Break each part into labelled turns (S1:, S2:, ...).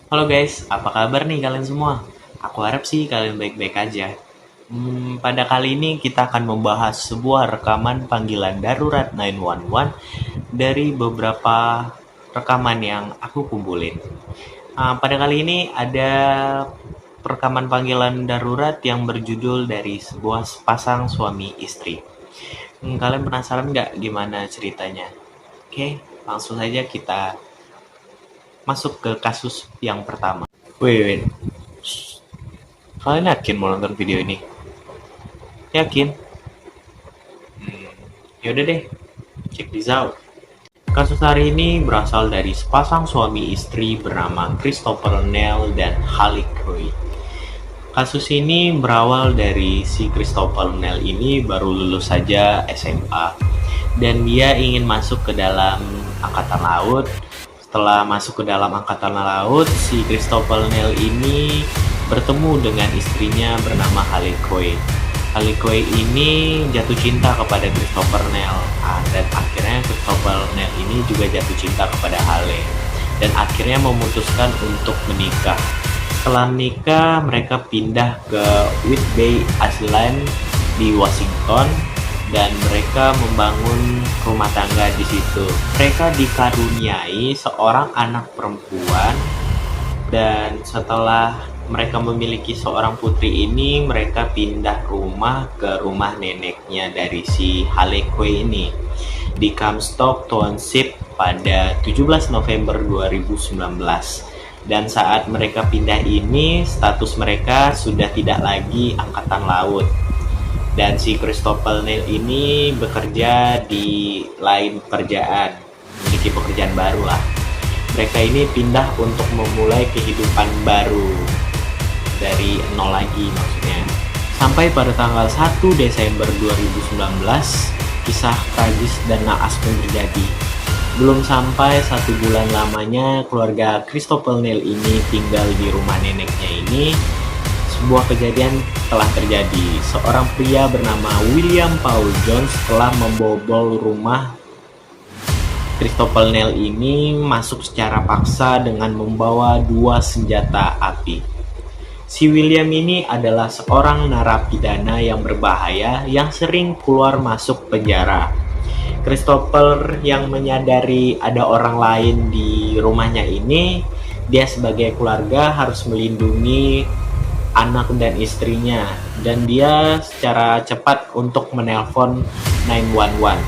S1: Halo guys, apa kabar nih kalian semua? Aku harap sih kalian baik-baik aja. Pada kali ini kita akan membahas sebuah rekaman panggilan darurat 911 dari beberapa rekaman yang aku kumpulin. Pada kali ini ada rekaman panggilan darurat yang berjudul dari sebuah sepasang suami istri. Kalian penasaran nggak gimana ceritanya? Oke, langsung saja kita masuk ke kasus yang pertama. Wait. Kalian yakin mau nonton video ini? Yakin? Yaudah deh, check this out. Kasus hari ini berasal dari sepasang suami istri bernama Christopher Neal dan Hallie Coy. Kasus ini berawal dari si Christopher Neal ini baru lulus saja SMA dan dia ingin masuk ke dalam angkatan laut. Setelah masuk ke dalam angkatan laut, si Christopher Neal ini bertemu dengan istrinya bernama Hallie Coy. Hallie Coy ini jatuh cinta kepada Christopher Neal, dan akhirnya Christopher Neal ini juga jatuh cinta kepada Hallie, dan akhirnya memutuskan untuk menikah. Setelah menikah, mereka pindah ke Whidbey Island di Washington, dan mereka membangun rumah tangga di situ. Mereka dikaruniai seorang anak perempuan, dan setelah mereka memiliki seorang putri ini, mereka pindah rumah ke rumah neneknya dari si Hallie Coy ini di Comstock Township pada 17 November 2019. Dan saat mereka pindah ini, status mereka sudah tidak lagi angkatan laut. Dan si Christopher Neal ini bekerja di lain pekerjaan, memiliki pekerjaan baru lah. Mereka ini pindah untuk memulai kehidupan baru dari nol lagi maksudnya. Sampai pada tanggal 1 Desember 2019, kisah tragis dan naas pun terjadi. Belum sampai 1 bulan lamanya keluarga Christopher Neal ini tinggal di rumah neneknya ini, sebuah kejadian telah terjadi. Seorang pria bernama William Paul Jones telah membobol rumah Christopher Neal ini masuk secara paksa dengan membawa 2 senjata api. Si William ini adalah seorang narapidana yang berbahaya yang sering keluar masuk penjara. Christopher yang menyadari ada orang lain di rumahnya ini, dia sebagai keluarga harus melindungi anak dan istrinya, dan dia secara cepat untuk menelpon 911.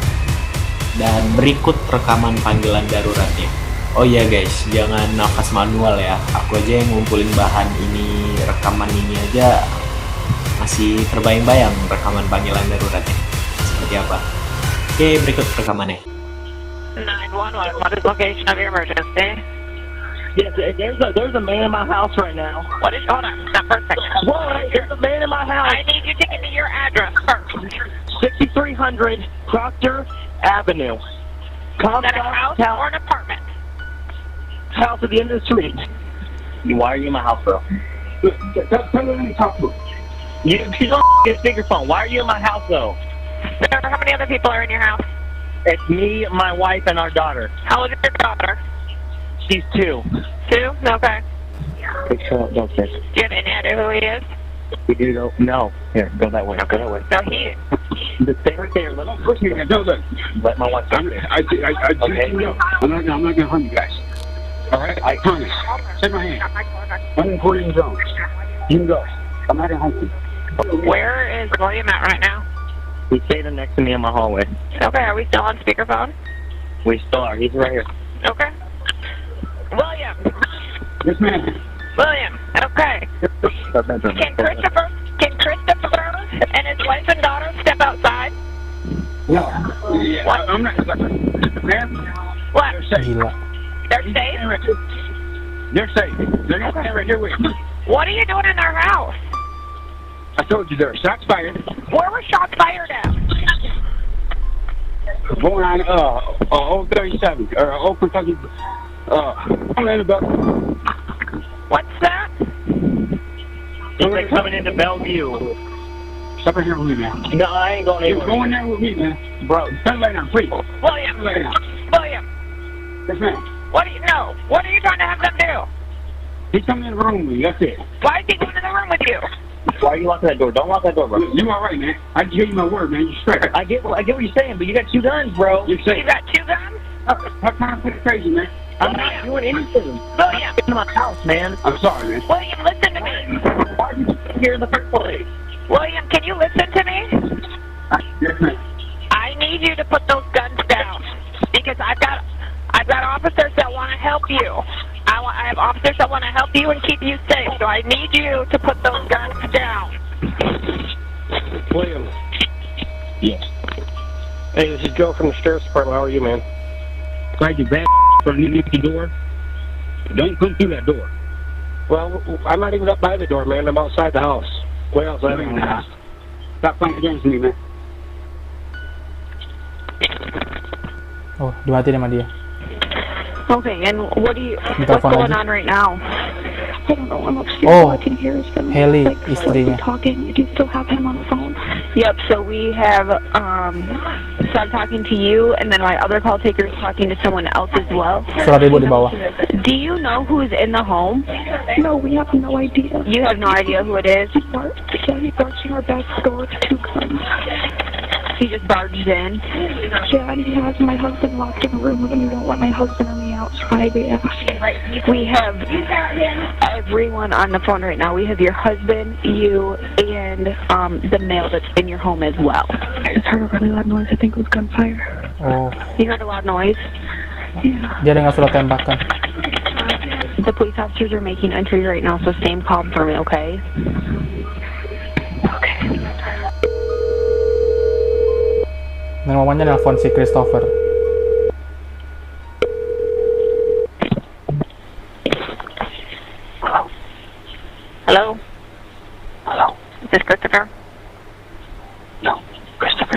S1: Dan berikut rekaman panggilan daruratnya. Oh iya guys, jangan nafas manual ya. Aku aja yang ngumpulin bahan ini, rekaman ini aja masih terbayang-bayang rekaman panggilan daruratnya seperti apa. Oke, berikut rekamannya.
S2: 911, what is location of your emergency?
S3: Yes, there's a man in my house right now.
S2: What is, hold on, stop for a second.
S3: Whoa, there's a man in my house.
S2: I need you to give me your address first.
S3: 6300 Proctor Avenue.
S2: Is that a house or an apartment?
S3: House at the end of the street.
S4: Why are you in my house, bro?
S3: Tell me when you talk to me.
S4: You don't get speakerphone. Why are you in my house, though?
S2: Sir, how many other people are in your house?
S4: It's me, my wife, and our daughter.
S2: How old is your daughter?
S4: She's 2.
S2: 2? Okay.
S4: Hey, shut up, don't say.
S2: Do you have any idea who he is?
S4: We do go. No. Here, go that way. Go that way.
S2: No, he is.
S4: Just stay right there. Let let my wife talk. Okay.
S3: I'm not gonna harm you guys. All right, I promise. Shake my hand. I'm in Korean zone. You can go. I'm not gonna harm you.
S2: Where is William at right now?
S4: He's standing next to me in my hallway.
S2: Okay, are we still on speakerphone?
S4: We still are. He's right here.
S2: Okay. William!
S3: Yes, ma'am.
S2: William, okay. Can Christopher and his wife and daughter step outside?
S3: No. Yeah,
S2: What?
S3: I'm not. Ma'am,
S2: What?
S3: they're safe.
S2: They're safe?
S3: They're safe. They're gonna stand right here with you.
S2: What are you doing in their house?
S3: I told you there. Shots fired.
S2: Where were shots fired at?
S3: Going on Old 37 or Old Kentucky. I'm in about.
S2: What's that?
S4: He's coming into Bellevue.
S3: Stop right here with me, man.
S4: No, I ain't going
S3: You're
S4: anywhere.
S3: going there with me, man. Bro, stand right now, please.
S2: William!
S3: Lay down.
S2: William!
S3: Yes, ma'am.
S2: What do you know? What are you trying to have them do?
S3: He's coming in the room with me. That's it.
S2: Why is he going in the room with you?
S4: Why are you locking that door? Don't lock that door, bro.
S3: You all right, man? I just gave you my word, man. You straight.
S4: I get what you're saying, but you got two guns, bro.
S3: You're
S2: You
S3: safe.
S2: got two guns?
S3: How time to play crazy, man?
S4: I'm not doing anything.
S2: William,
S4: Get in my house, man.
S3: I'm sorry, man.
S2: William, listen to me.
S4: Why are you here in the first place?
S2: William, can you listen to me?
S3: Yes, ma'am.
S2: I need you to put those guns down because I've got officers that want to help you. I have officers that want to help you and keep you safe. So I need you to put those guns down.
S5: William.
S3: Yes.
S5: Hey, this is Joe from the Sheriff's Department. How are you, man?
S3: Glad you back from the door. Don't come through that door.
S5: Well, I'm not even up by the door, man. I'm outside the house. Way outside the house.
S3: Stop playing games with me, man.
S6: Oh, dimatiin sama dia.
S2: Okay, and what's
S6: Telepon
S2: going
S6: lagi.
S2: on right now?
S7: I don't know. I'm upstairs.
S6: Oh,
S7: All I can hear is them
S6: Haley,
S7: like
S6: istrinya.
S7: talking. Do you still have him on the phone?
S2: Yep, so we have, so I'm talking to you, and then my other call taker is talking to someone else as well.
S6: Surat ibu di bawah.
S2: Do you know who's in the home?
S7: No, we have no idea.
S2: You have no idea who it is?
S7: He barged in our back door with two guns.
S2: He just barged in.
S7: Yeah, and he has my husband locked in a room with him. He won't let my husband or me outside. We asked.
S2: We have everyone on the phone right now. We have your husband, you, and the male that's in your home as well.
S7: I just heard a really loud noise. I think it was gunfire.
S6: Oh,
S2: You heard a loud noise?
S7: Yeah.
S6: dia dengar surat tembakan.
S2: The police officers are making entry right now, so stay calm for me, okay? Okay.
S6: Dan mamanya nelpon si Christopher.
S2: Hello? Hello? Is this Christopher?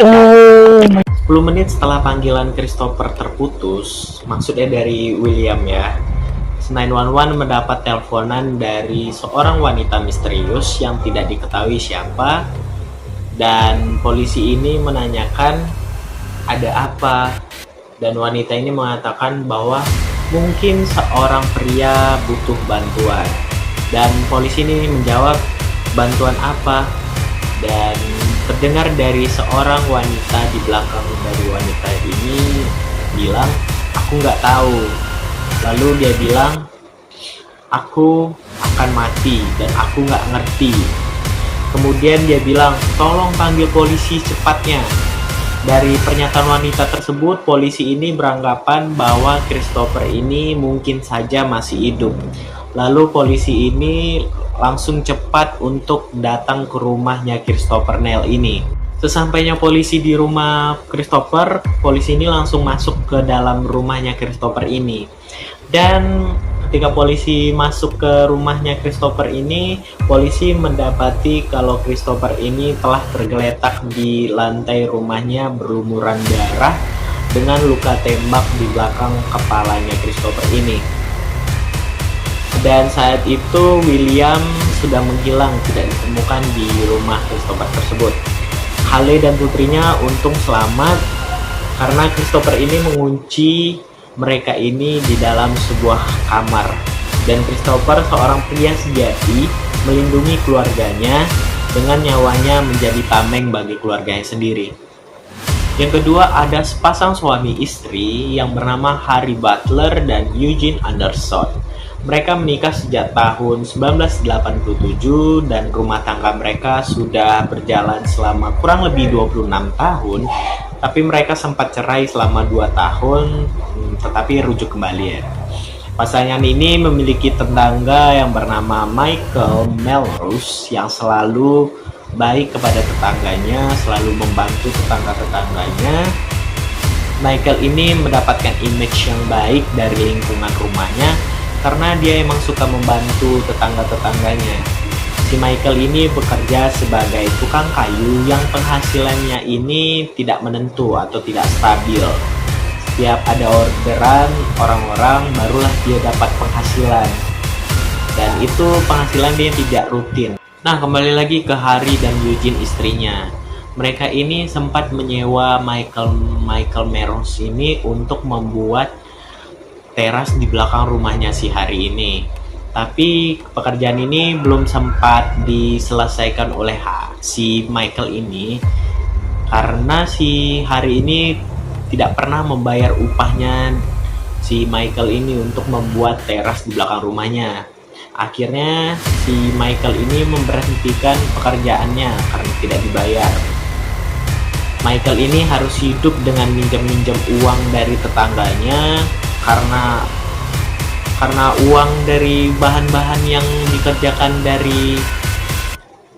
S6: Oh,
S1: 10 menit setelah panggilan Christopher terputus, maksudnya dari William ya, 911 mendapat teleponan dari seorang wanita misterius yang tidak diketahui siapa, dan polisi ini menanyakan ada apa, dan wanita ini mengatakan bahwa mungkin seorang pria butuh bantuan, dan polisi ini menjawab bantuan apa, dan terdengar dari seorang wanita di belakang dari wanita ini bilang, aku nggak tahu. Lalu dia bilang, aku akan mati dan aku nggak ngerti. Kemudian dia bilang, tolong panggil polisi cepatnya. Dari pernyataan wanita tersebut, polisi ini beranggapan bahwa Christopher ini mungkin saja masih hidup. Lalu polisi ini langsung cepat untuk datang ke rumahnya Christopher Neil ini. Sesampainya polisi di rumah Christopher, polisi ini langsung masuk ke dalam rumahnya Christopher ini. Dan ketika polisi masuk ke rumahnya Christopher ini, polisi mendapati kalau Christopher ini telah tergeletak di lantai rumahnya berlumuran darah dengan luka tembak di belakang kepalanya Christopher ini. Dan saat itu William sudah menghilang, tidak ditemukan di rumah Christopher tersebut. Haley dan putrinya untung selamat karena Christopher ini mengunci mereka ini di dalam sebuah kamar. Dan Christopher, seorang pria sejati, melindungi keluarganya dengan nyawanya menjadi tameng bagi keluarganya sendiri. Yang kedua, ada sepasang suami istri yang bernama Harry Butler dan Eugene Anderson. Mereka menikah sejak tahun 1987 dan rumah tangga mereka sudah berjalan selama kurang lebih 26 tahun, tapi mereka sempat cerai selama 2 tahun, tetapi rujuk kembali ya. Pasangan ini memiliki tetangga yang bernama Michael Melrose yang selalu baik kepada tetangganya, selalu membantu tetangga-tetangganya. Michael ini mendapatkan image yang baik dari lingkungan rumahnya karena dia emang suka membantu tetangga-tetangganya. Si Michael ini bekerja sebagai tukang kayu yang penghasilannya ini tidak menentu atau tidak stabil. Setiap ada orderan orang-orang barulah dia dapat penghasilan. Dan itu penghasilan dia tidak rutin. Nah, kembali lagi ke Harry dan Eugene istrinya. Mereka ini sempat menyewa Michael Melrose ini untuk membuat teras di belakang rumahnya si Harry ini. Tapi pekerjaan ini belum sempat diselesaikan oleh si Michael ini karena si Hari ini tidak pernah membayar upahnya si Michael ini untuk membuat teras di belakang rumahnya. Akhirnya si Michael ini memberhentikan pekerjaannya karena tidak dibayar. Michael ini harus hidup dengan minjem-minjem uang dari tetangganya karena uang dari bahan-bahan yang dikerjakan dari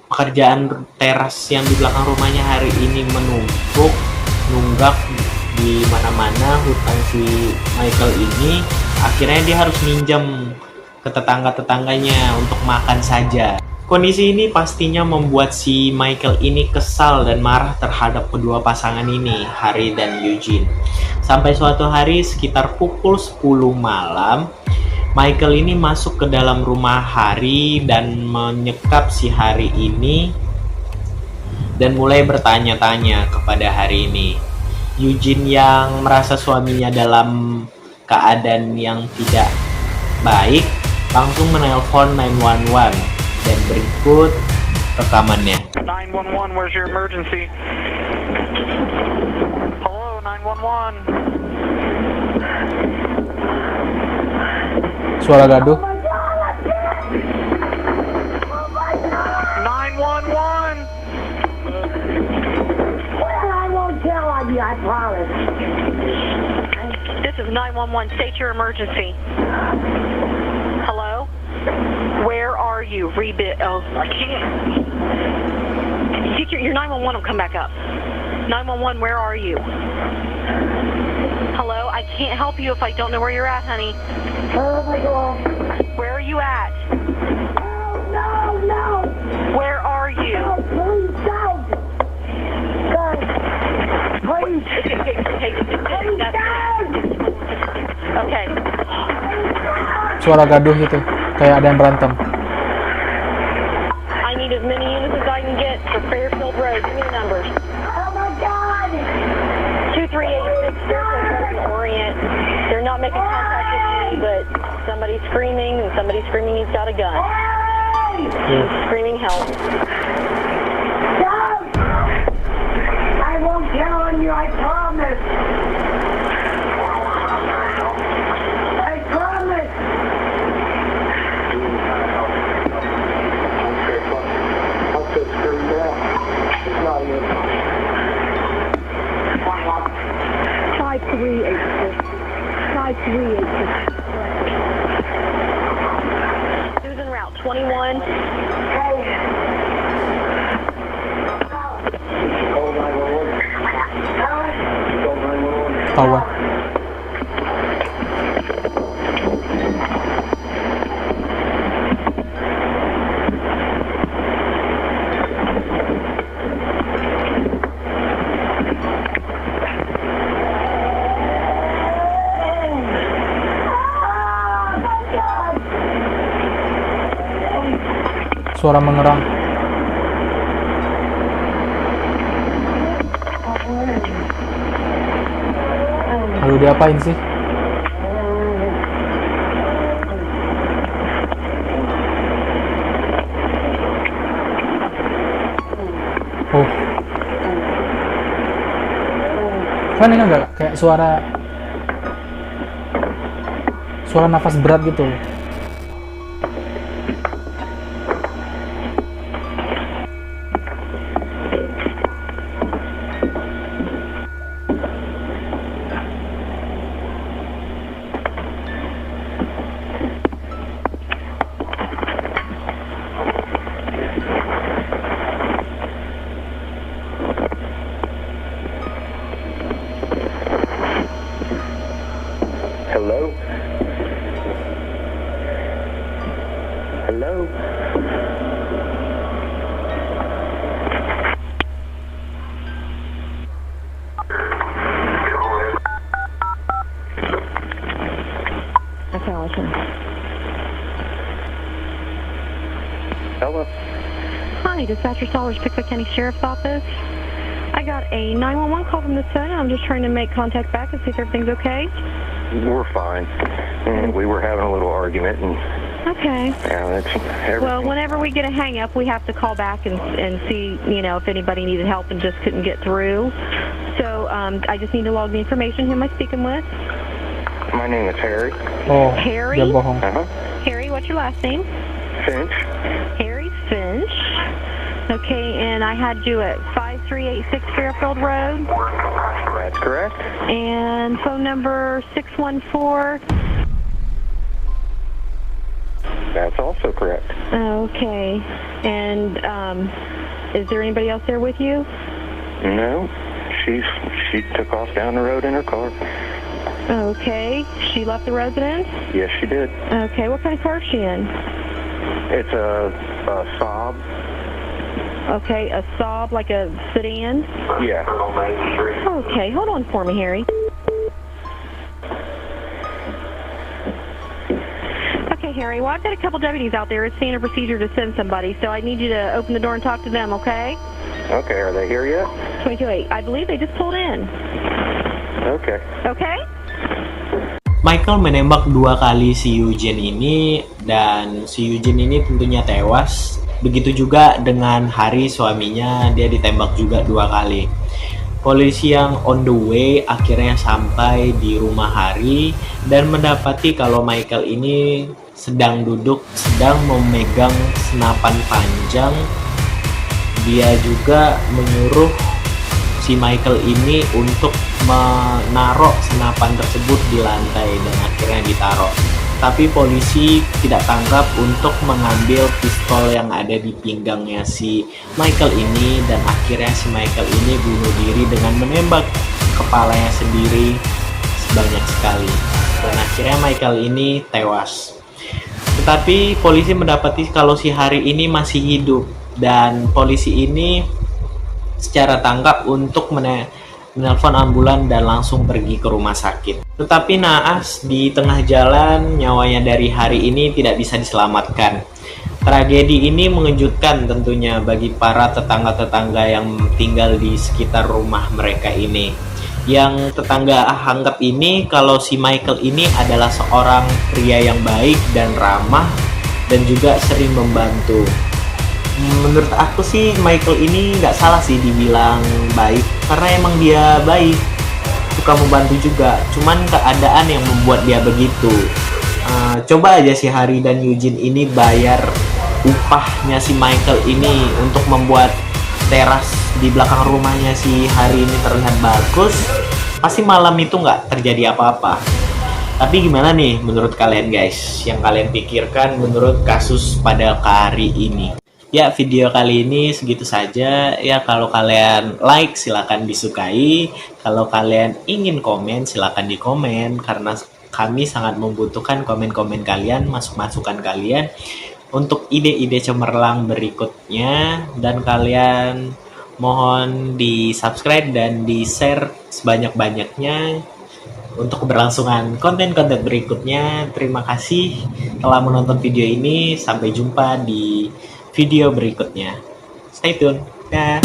S1: pekerjaan teras yang di belakang rumahnya Hari ini nunggak di mana-mana hutang si Michael ini. Akhirnya dia harus minjem ke tetangga-tetangganya untuk makan saja. Kondisi ini pastinya membuat si Michael ini kesal dan marah terhadap kedua pasangan ini, Hari dan Eugene. Sampai suatu hari sekitar pukul 10 malam, Michael ini masuk ke dalam rumah Hari dan menyekap si Hari ini dan mulai bertanya-tanya kepada Hari ini. Eugene yang merasa suaminya dalam keadaan yang tidak baik langsung menelpon 911 dan berikut rekamannya.
S2: 911, where's your emergency? Hello, 911.
S6: Suara gaduh.
S2: 911.
S8: I won't tell on you, I promise.
S2: This is 911. State your emergency. Hello? Where are you? Oh, I can't. Your 911 will come back up. 911, where are you? Hello? I can't help you if I don't know where you're at, honey.
S8: Oh my God.
S2: Where are you at?
S8: No, no.
S2: Where are you?
S8: No, please don't. God. Please. Please don't.
S2: Okay.
S6: Suara gaduh gitu, kayak ada yang berantem.
S2: I need as many units as I can get for Fairfield Road. Give me the numbers.
S8: Oh my God.
S2: 2386 Fairfield Orient. They're not making contact with me, but somebody's screaming, and somebody's screaming he's got a gun.
S8: Hey!
S2: He's screaming help.
S8: Don't. I won't tell on you, I promise. I promise.
S5: I'll just scream now. It's not even.
S8: 5386. 5386.
S2: Susan Route 21.
S5: Call 911. Call 911.
S6: Tawa. Suara mengerang. Lalu diapain sih? Oh. Kan ini enggak kayak suara nafas berat gitu.
S5: Hello? Hello?
S8: That's Allison.
S5: Hello?
S7: Hi, dispatcher Solers, Pickwick County Sheriff's Office. I got a 911 call from this phone. I'm just trying to make contact back and see if everything's okay.
S5: We're fine. And we were having a little argument, and
S7: Okay.
S4: Yeah, that's everything.
S7: Well, whenever we get a hang up, we have to call back and see, if anybody needed help and just couldn't get through. So I just need to log the information. Who am I speaking with?
S4: My name is Harry.
S6: Oh,
S7: Harry?
S6: dia bohong.
S7: Harry, what's your last name?
S4: Finch.
S7: Harry Finch. Okay, and I had you at 5386 Fairfield Road.
S4: That's correct.
S7: And phone number 614.
S4: That's also correct.
S7: Okay. And is there anybody else there with you?
S4: No, she took off down the road in her car.
S7: Okay. She left the residence?
S4: Yes, she did.
S7: Okay. What kind of car is she in?
S4: It's a Saab.
S7: Okay, a Saab, like a sedan?
S4: Yeah.
S7: Okay, hold on for me, Harry. Okay, Harry, well, I've got a couple deputies out there. It's standard procedure to send somebody, so I need you to open the door and talk to them, okay?
S4: Okay, are they here yet?
S7: 228. I believe they just pulled in.
S4: Okay.
S7: Okay?
S1: Michael menembak 2 kali si Eugene ini, dan si Eugene ini tentunya tewas. Begitu juga dengan Hari, suaminya, dia ditembak juga 2 kali. Polisi yang on the way akhirnya sampai di rumah Hari dan mendapati kalau Michael ini sedang memegang senapan panjang. Dia juga menyuruh si Michael ini untuk menaruh senapan tersebut di lantai dan akhirnya ditaruh. Tapi polisi tidak tangkap untuk mengambil pistol yang ada di pinggangnya si Michael ini, dan akhirnya si Michael ini bunuh diri dengan menembak kepalanya sendiri sebanyak sekali, dan akhirnya Michael ini tewas. Tetapi polisi mendapati kalau si Hari ini masih hidup, dan polisi ini secara tangkap untuk menelpon ambulan dan langsung pergi ke rumah sakit. Tetapi naas, di tengah jalan nyawanya dari Hari ini tidak bisa diselamatkan. Tragedi ini mengejutkan tentunya bagi para tetangga-tetangga yang tinggal di sekitar rumah mereka ini. Yang tetangga anggap ini kalau si Michael ini adalah seorang pria yang baik dan ramah dan juga sering membantu. Menurut aku sih Michael ini nggak salah sih dibilang baik, karena emang dia baik, suka membantu juga. Cuman keadaan yang membuat dia begitu. Coba aja si Hari dan Eugene ini bayar upahnya si Michael ini untuk membuat teras di belakang rumahnya si Hari ini terlihat bagus, pasti malam itu nggak terjadi apa-apa. Tapi gimana nih menurut kalian guys? Yang kalian pikirkan menurut kasus pada hari ini? Ya, video kali ini segitu saja. Ya, kalau kalian like silakan disukai. Kalau kalian ingin komen silakan di komen, karena kami sangat membutuhkan komen-komen kalian, masukan kalian untuk ide-ide cemerlang berikutnya. Dan kalian mohon di subscribe dan di share sebanyak-banyaknya untuk keberlangsungan konten-konten berikutnya. Terima kasih telah menonton video ini. Sampai jumpa di video berikutnya. Stay tune. Dah.